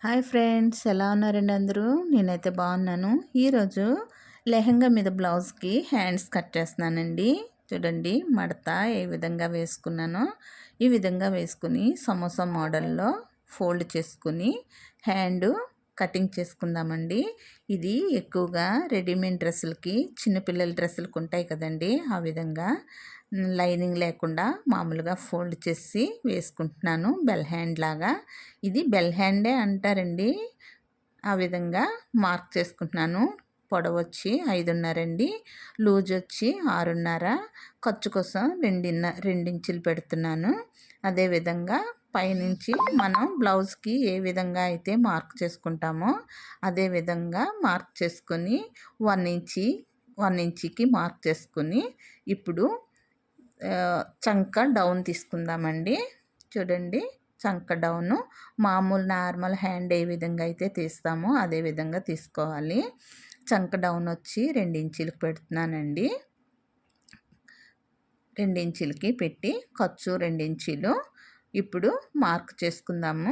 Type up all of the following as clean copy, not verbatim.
Hi friends, ఎలా ఉన్నారండి అందరూ? నేనైతే బాగున్నాను. ఈరోజు లెహంగా మీద బ్లౌజ్కి హ్యాండ్స్ కట్ చేస్తున్నానండి. చూడండి, మడత ఏ విధంగా వేసుకున్నానో ఈ విధంగా వేసుకుని సమోసా మోడల్లో ఫోల్డ్ చేసుకుని హ్యాండ్ కటింగ్ చేసుకుందామండి. ఇది ఎక్కువగా రెడీమేడ్ డ్రెస్సులకి, చిన్నపిల్లల డ్రెస్సులకు ఉంటాయి కదండి, ఆ విధంగా లైనింగ్ లేకుండా మామూలుగా ఫోల్డ్ చేసి వేసుకుంటున్నాను. బెల్ హ్యాండ్ లాగా, ఇది బెల్ హ్యాండే అంటారండి. ఆ విధంగా మార్క్ చేసుకుంటున్నాను. పొడవు వచ్చి 5.5 అండి, లూజ్ వచ్చి 6.5, ఖర్చు కోసం 2 ఇంచులు పెడుతున్నాను. అదేవిధంగా పైనుంచి మనం బ్లౌజ్కి ఏ విధంగా అయితే మార్క్ చేసుకుంటామో అదే విధంగా మార్క్ చేసుకొని 1 ఇంచుకి మార్క్ చేసుకుని ఇప్పుడు చంక డౌన్ తీసుకుందామండి. చూడండి, చంక డౌను మామూలు నార్మల్ హ్యాండ్ ఏ విధంగా అయితే తీస్తామో అదే విధంగా తీసుకోవాలి. చంక డౌన్ వచ్చి 2 ఇంచులకు పెడుతున్నానండి. 2 ఇంచులకి పెట్టి ఖర్చు 2 ఇంచులు ఇప్పుడు మార్క్ చేసుకుందాము.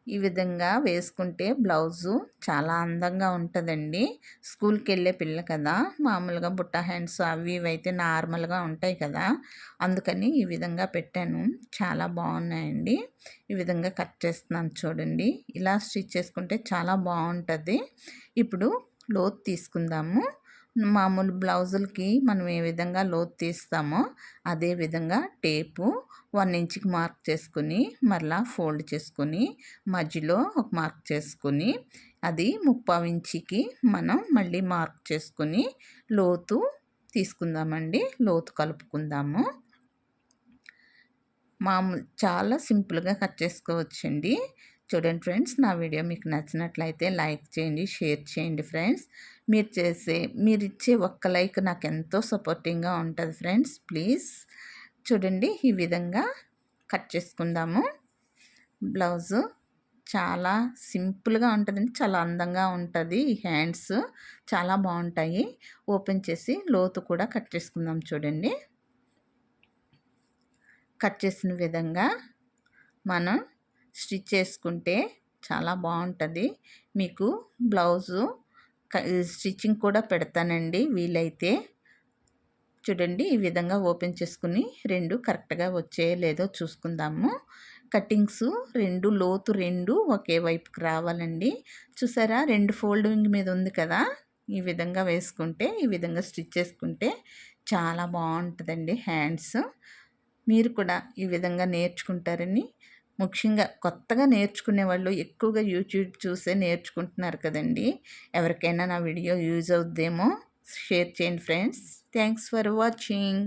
ఈ విధంగా వేసుకుంటే బ్లౌజు చాలా అందంగా ఉంటుందండి. స్కూల్కి వెళ్ళే పిల్ల కదా, మామూలుగా బుట్ట హ్యాండ్స్ అవి ఇవి అయితే నార్మల్గా ఉంటాయి కదా, అందుకని ఈ విధంగా పెట్టాను. చాలా బాగున్నాయండి. ఈ విధంగా కట్ చేస్తున్నాను చూడండి. ఇలా స్టిచ్ చేసుకుంటే చాలా బాగుంటుంది. ఇప్పుడు లోతు తీసుకుందాము. మామూలు బ్లౌజులకి మనం ఏ విధంగా లోతు తీస్తామో అదే విధంగా టేపు 1 ఇంచుకి మార్క్ చేసుకుని మరలా ఫోల్డ్ చేసుకుని మధ్యలో ఒక మార్క్ చేసుకుని అది 3/4 ఇంచుకి మనం మళ్ళీ మార్క్ చేసుకుని లోతు తీసుకుందామండి. లోతు కలుపుకుందాము. మామూలు చాలా సింపుల్గా కట్ చేసుకోవచ్చండి. చూడండి ఫ్రెండ్స్, నా వీడియో మీకు నచ్చినట్లయితే లైక్ చేయండి, షేర్ చేయండి ఫ్రెండ్స్. మీరు ఇచ్చే ఒక్క లైక్ నాకు ఎంతో సపోర్టింగ్గా ఉంటుంది ఫ్రెండ్స్. ప్లీజ్ చూడండి, ఈ విధంగా కట్ చేసుకుందాము. బ్లౌజు చాలా సింపుల్గా ఉంటుందండి, చాలా అందంగా ఉంటుంది. ఈ హ్యాండ్స్ చాలా బాగుంటాయి. ఓపెన్ చేసి లోతు కూడా కట్ చేసుకుందాం. చూడండి, కట్ చేసిన విధంగా మనం స్టిచ్ చేసుకుంటే చాలా బాగుంటుంది. మీకు బ్లౌజు స్టిచ్చింగ్ కూడా పెడతానండి వీలైతే. చూడండి, ఈ విధంగా ఓపెన్ చేసుకుని 2 కరెక్ట్గా వచ్చే లేదో చూసుకుందాము. కటింగ్స్ 2 లోతు 2 ఒకే వైపుకి రావాలండి. చూసారా, 2 ఫోల్డింగ్ మీద ఉంది కదా, ఈ విధంగా వేసుకుంటే, ఈ విధంగా స్టిచ్ చేసుకుంటే చాలా బాగుంటుందండి హ్యాండ్స్. మీరు కూడా ఈ విధంగా నేర్చుకుంటారని, ముఖ్యంగా కొత్తగా నేర్చుకునే వాళ్ళు ఎక్కువగా యూట్యూబ్ చూసే నేర్చుకుంటున్నారు కదండి. ఎవరికైనా నా వీడియో యూజ్ అవుద్దేమో షేర్ చేయండి ఫ్రెండ్స్. Thanks for watching.